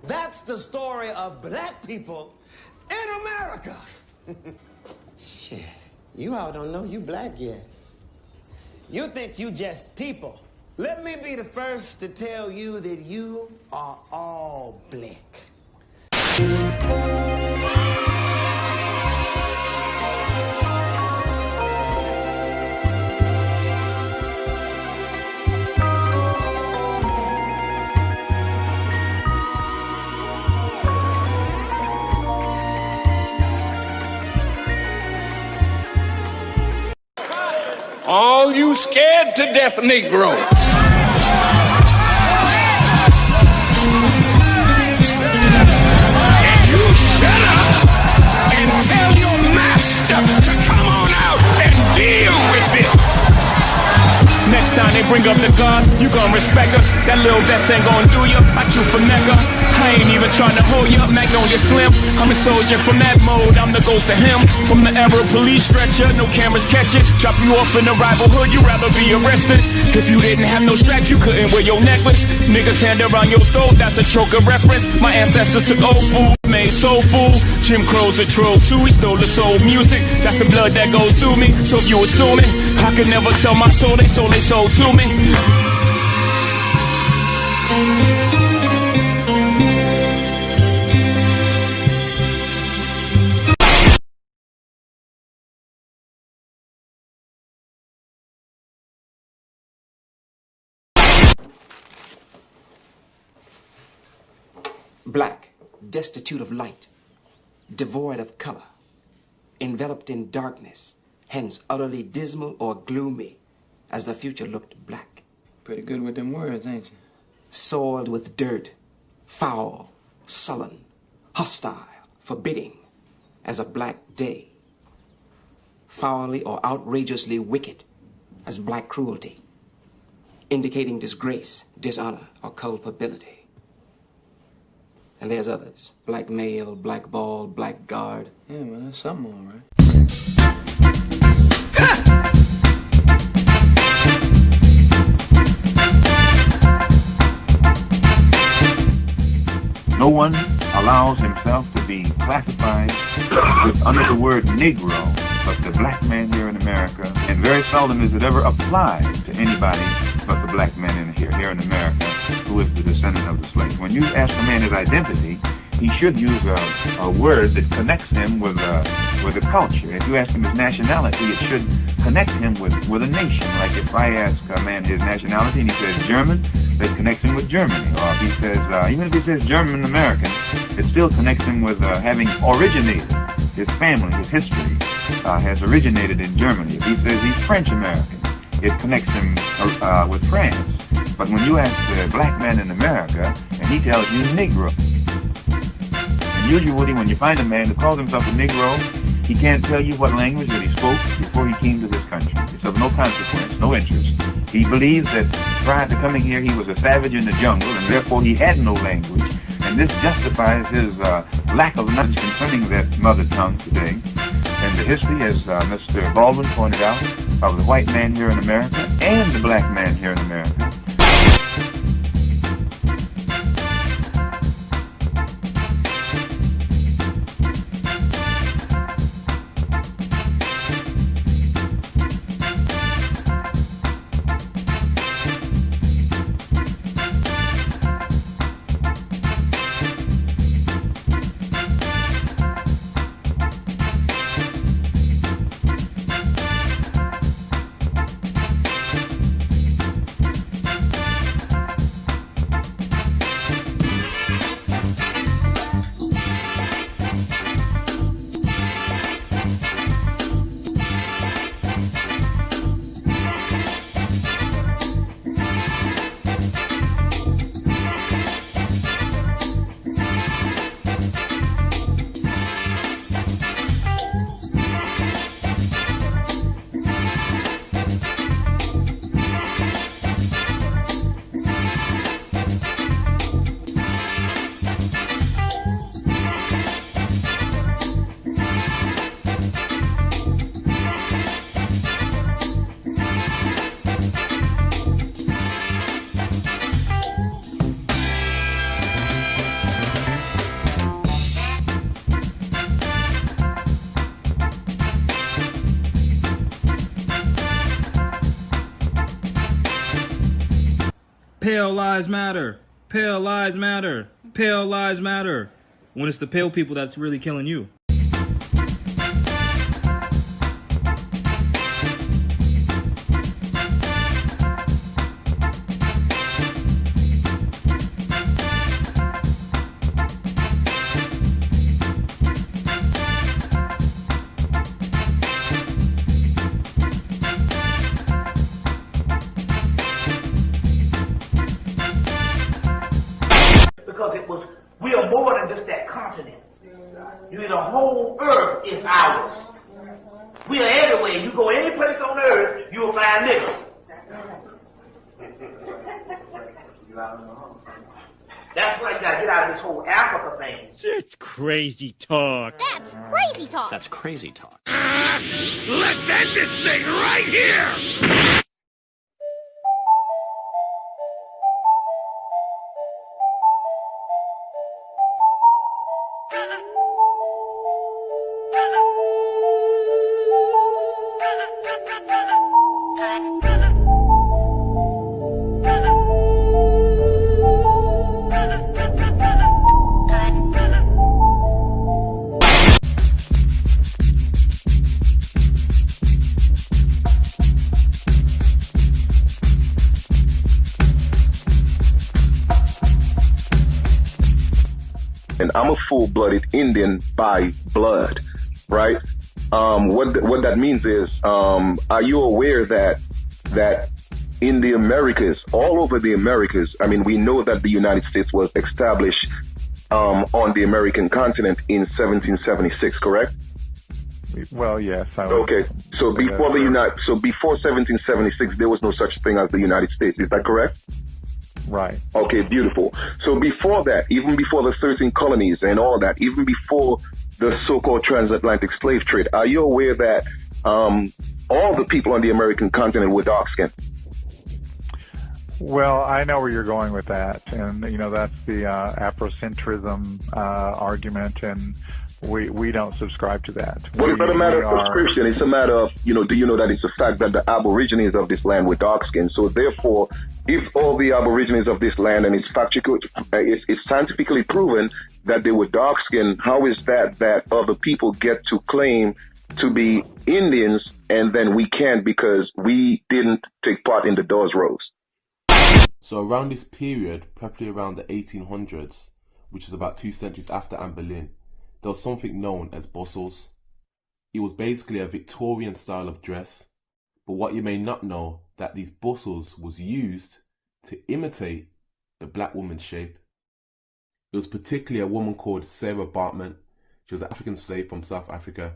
That's the story of black people in America. Shit, you all don't know you black yet. You think you just people. Let me be the first to tell you that you are all black. All you scared to death Negroes. And you shut up and tell your master to come on out and deal with this. Next time they bring up the guns, you gon' respect us. That little vest ain't gon' do you. I chew for Mecca. I ain't even tryna hold you up, Magnolia Slim. I'm a soldier from that mode, I'm the ghost of him. From the era of police stretcher, no cameras catch it. Drop you off in a rival hood, you rather be arrested. If you didn't have no straps, you couldn't wear your necklace. Niggas hand around your throat, that's a choker reference. My ancestors took old food, made soul food. Jim Crow's a troll too, he stole the soul music. That's the blood that goes through me, so if you assuming I could never sell my soul, they sold to me. Black, destitute of light, devoid of color, enveloped in darkness, hence utterly dismal or gloomy, as the future looked black. Pretty good with them words, ain't you? Soiled with dirt, foul, sullen, hostile, forbidding, as a black day. Foully or outrageously wicked, as black cruelty, indicating disgrace, dishonor, or culpability. And there's others, black male, black ball, black guard. Yeah, well, that's something all right. No one allows himself to be classified under the word Negro, but the black man here in America, and very seldom is it ever applied to anybody but the black man here in America, who is the descendant of the slaves. When you ask a man his identity, he should use a word that connects him with a culture. If you ask him his nationality, it should connect him with a nation. Like if I ask a man his nationality and he says German, that connects him with Germany. Or if he says, even if he says German American, it still connects him with having originated. His family, his history has originated in Germany. If he says he's French American, it connects him with France. But when you ask the black man in America, and he tells you Negro, and usually when you find a man who calls himself a Negro, he can't tell you what language that he spoke before he came to this country. It's of no consequence, no interest. He believes that prior to coming here, he was a savage in the jungle, and therefore he had no language. And this justifies his lack of knowledge concerning that mother tongue today. And the history, as Mr. Baldwin pointed out, of the white man here in America and the black man here in America. Pale lives matter. Pale lives matter. Pale lives matter. When it's the pale people that's really killing you. Because it was, we are more than just that continent. The whole earth is ours. We are everywhere. You go any place on earth, you will find niggas. That's why you gotta get out of this whole Africa thing. It's crazy talk. That's crazy talk. That's crazy talk. Let's end this thing right here! And I'm a full-blooded Indian by blood, right? What that means is, are you aware that in the Americas, all over the Americas, I mean, we know that the United States was established on the American continent in 1776, correct? Well, yes. Okay, so before before 1776, there was no such thing as the United States. Is that correct? Right. Okay, beautiful. So before that, even before the 13 colonies and all that, even before the so-called transatlantic slave trade, are you aware that all the people on the American continent were dark-skinned? Well, I know where you're going with that, and that's the Afrocentrism argument, and we don't subscribe to that. Well, it's not a matter of subscription. It's a matter of, do you know that it's a fact that the Aborigines of this land were dark-skinned? So therefore, if all the Aborigines of this land, and it's scientifically proven that they were dark-skinned, how is that other people get to claim to be Indians, and then we can't because we didn't take part in the Dawes Rose? So around this period, probably around the 1800s, which is about 2 centuries after Anne Boleyn, there was something known as bustles. It was basically a Victorian style of dress, but what you may not know, that these bustles was used to imitate the black woman's shape. It was particularly a woman called Sarah Bartman. She was an African slave from South Africa.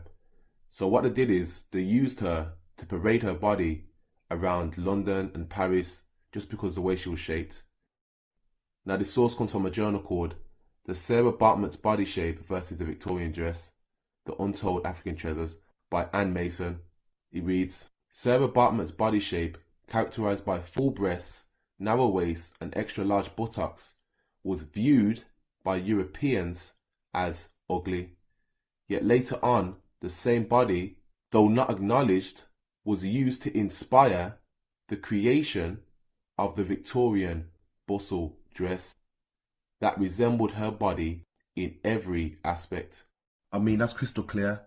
So what they did is they used her to parade her body around London and Paris just because of the way she was shaped. Now this source comes from a journal called The Sarah Bartman's Body Shape versus the Victorian Dress, The Untold African Treasures by Anne Mason. It reads, Sarah Bartman's body shape, characterized by full breasts, narrow waist and extra large buttocks, was viewed by Europeans as ugly. Yet later on, the same body, though not acknowledged, was used to inspire the creation of the Victorian bustle dress that resembled her body in every aspect. I mean, that's crystal clear.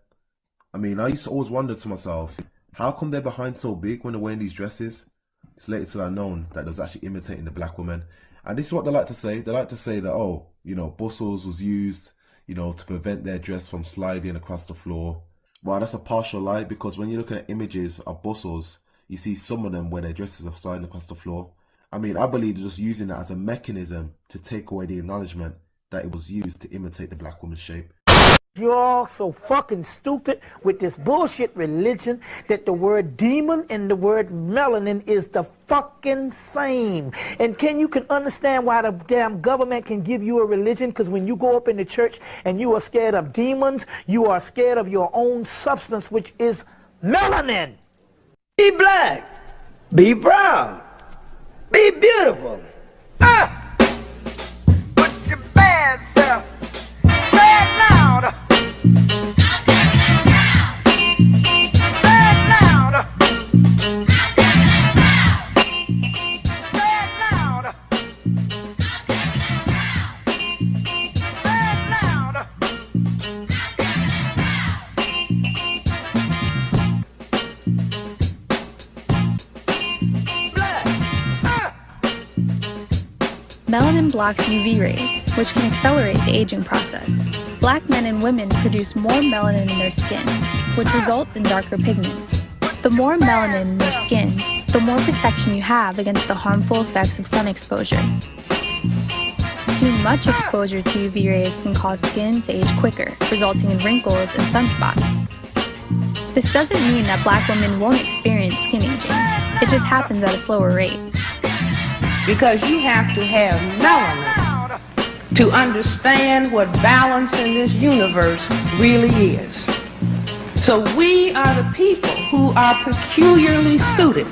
I mean, I used to always wonder to myself, how come they're behind so big when they're wearing these dresses? It's later till I known that it was actually imitating the black woman. And this is what they like to say. They like to say that, bustles was used, to prevent their dress from sliding across the floor. Well, that's a partial lie, because when you look at images of bustles, you see some of them where their dresses are sliding across the floor. I mean, I believe they're just using that as a mechanism to take away the acknowledgement that it was used to imitate the black woman's shape. You're all so fucking stupid with this bullshit religion that the word demon and the word melanin is the fucking same. And you can understand why the damn government can give you a religion? Because when you go up in the church and you are scared of demons, you are scared of your own substance, which is melanin. Be black, be brown, be beautiful. Put your bad self, say it loud. Say it loud. Say it loud. Melanin blocks UV rays, which can accelerate the aging process. Black men and women produce more melanin in their skin, which results in darker pigments. The more melanin in your skin, the more protection you have against the harmful effects of sun exposure. Too much exposure to UV rays can cause skin to age quicker, resulting in wrinkles and sunspots. This doesn't mean that black women won't experience skin aging. It just happens at a slower rate. Because you have to have melanin to understand what balance in this universe really is. So we are the people who are peculiarly suited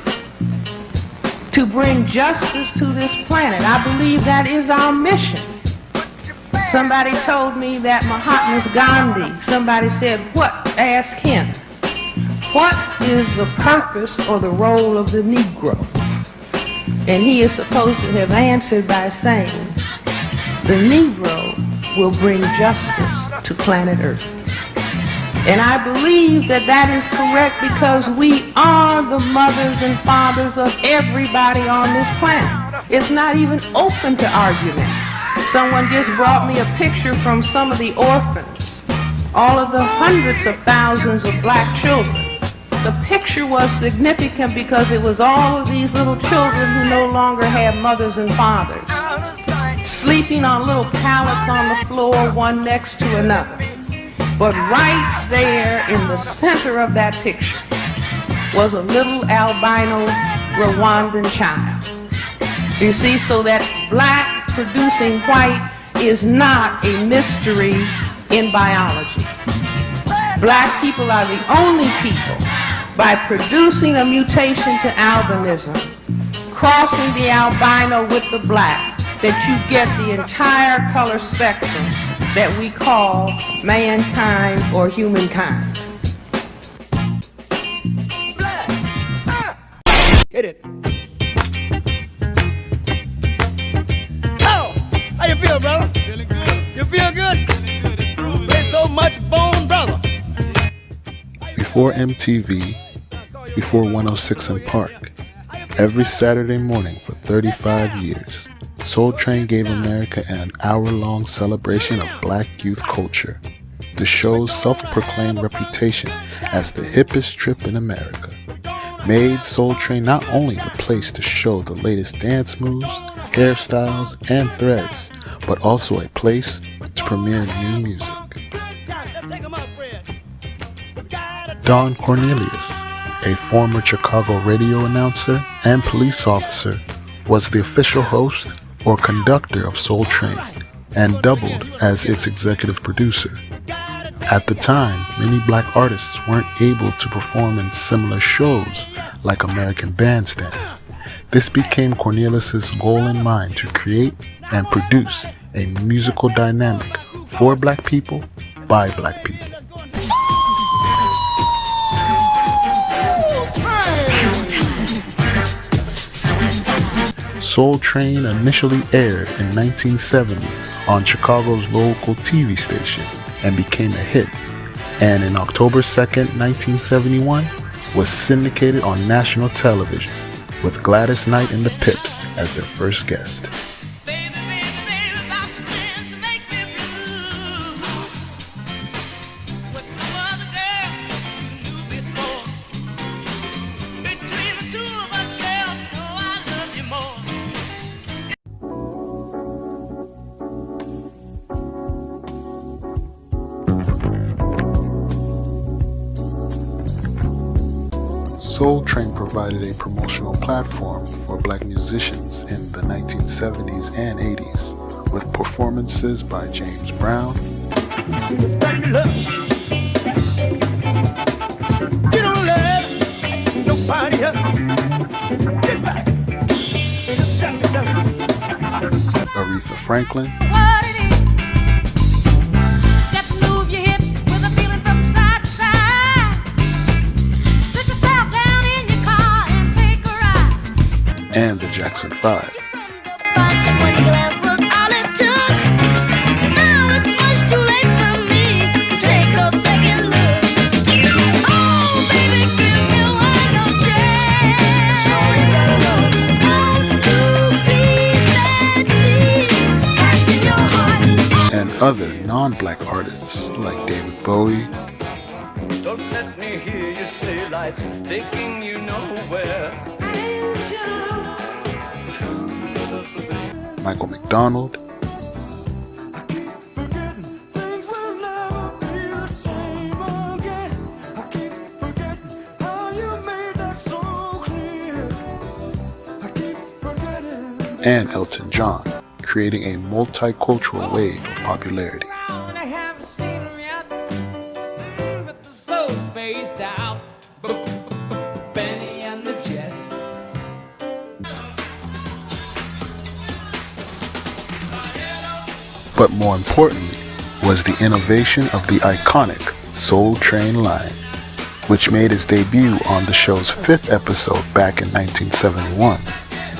to bring justice to this planet. I believe that is our mission. Somebody told me that Mahatma Gandhi, somebody said, what? Ask him. What is the purpose or the role of the Negro? And he is supposed to have answered by saying, the Negro will bring justice to planet Earth. And I believe that that is correct because we are the mothers and fathers of everybody on this planet. It's not even open to argument. Someone just brought me a picture from some of the orphans, all of the hundreds of thousands of black children. The picture was significant because it was all of these little children who no longer have mothers and fathers, sleeping on little pallets on the floor, one next to another. But right there in the center of that picture was a little albino Rwandan child. You see, so that black producing white is not a mystery in biology. Black people are the only people, by producing a mutation to albinism, crossing the albino with the black, that you get the entire color spectrum that we call mankind or humankind. Hit it. Oh, how you feel, brother? Feeling good. You feel good? Play so much bone, brother. Before MTV, before 106 and Park, every Saturday morning for 35 years, Soul Train gave America an hour-long celebration of black youth culture. The show's self-proclaimed reputation as the hippest trip in America made Soul Train not only the place to show the latest dance moves, hairstyles, and threads, but also a place to premiere new music. Don Cornelius, a former Chicago radio announcer and police officer, was the official host or conductor of Soul Train and doubled as its executive producer. At the time, many black artists weren't able to perform in similar shows like American Bandstand. This became Cornelius's goal in mind to create and produce a musical dynamic for black people by black people. Soul Train initially aired in 1970 on Chicago's local TV station and became a hit, and in October 2nd, 1971, was syndicated on national television with Gladys Knight and the Pips as their first guest. Soul Train provided a promotional platform for black musicians in the 1970s and 80s, with performances by James Brown, Aretha Franklin, and the Jackson 5. other non-black artists like David Bowie, Don't let me hear you say life's taking you nowhere. Michael McDonald, and Elton John, creating a multicultural wave of popularity. But more importantly was the innovation of the iconic Soul Train line, which made its debut on the show's 5th episode back in 1971.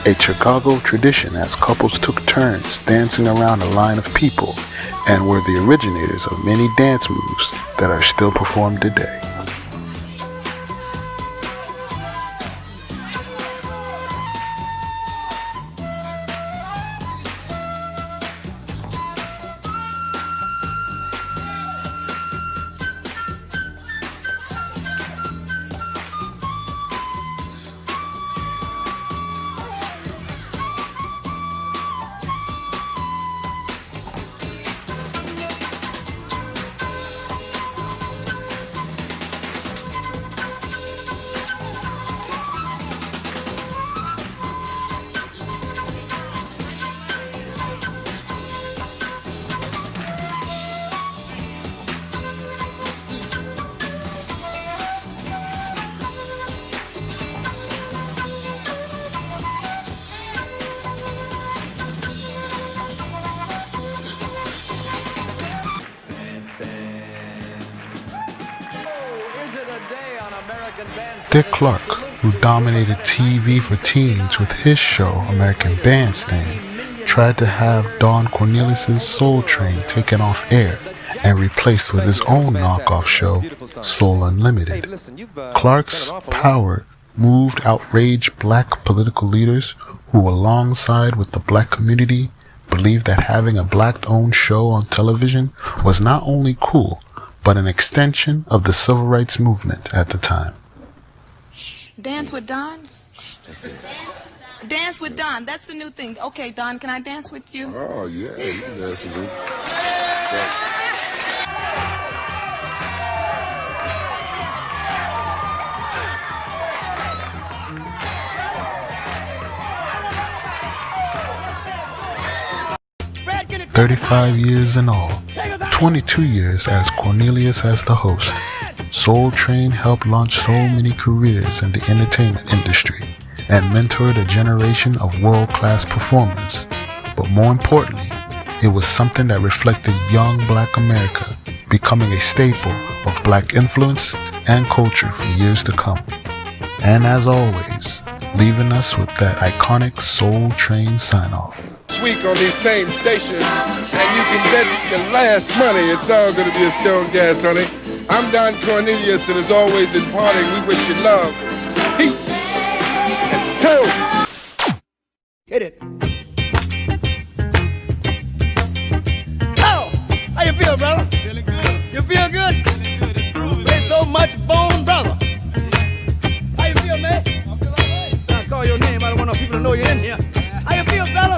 A Chicago tradition as couples took turns dancing around a line of people and were the originators of many dance moves that are still performed today. Dick Clark, who dominated TV for teens with his show American Bandstand, tried to have Don Cornelius' Soul Train taken off air and replaced with his own knockoff show, Soul Unlimited. Clark's power moved outraged black political leaders who, alongside with the black community, believed that having a black-owned show on television was not only cool, but an extension of the civil rights movement at the time. Dance with Don? Dance with Don. That's the new thing. Okay, Don, can I dance with you? Oh, yeah. You can dance with me. 35 years in all, 22 years as Cornelius as the host, Soul Train helped launch so many careers in the entertainment industry and mentored a generation of world-class performers. But more importantly, it was something that reflected young black America becoming a staple of black influence and culture for years to come. And as always, leaving us with that iconic Soul Train sign-off. This week on these same stations, and you can bet your last money it's all going to be a stone gas, honey. I'm Don Cornelius, and as always in parting, we wish you love, peace, and soul. Hit it. Oh, how you feel, brother? Feeling good. You feel good? Feeling good. It's there's so much bone, brother. How you feel, man? I feel all right. I'll call your name. I don't want no people to know you're in here. How you feel, fella?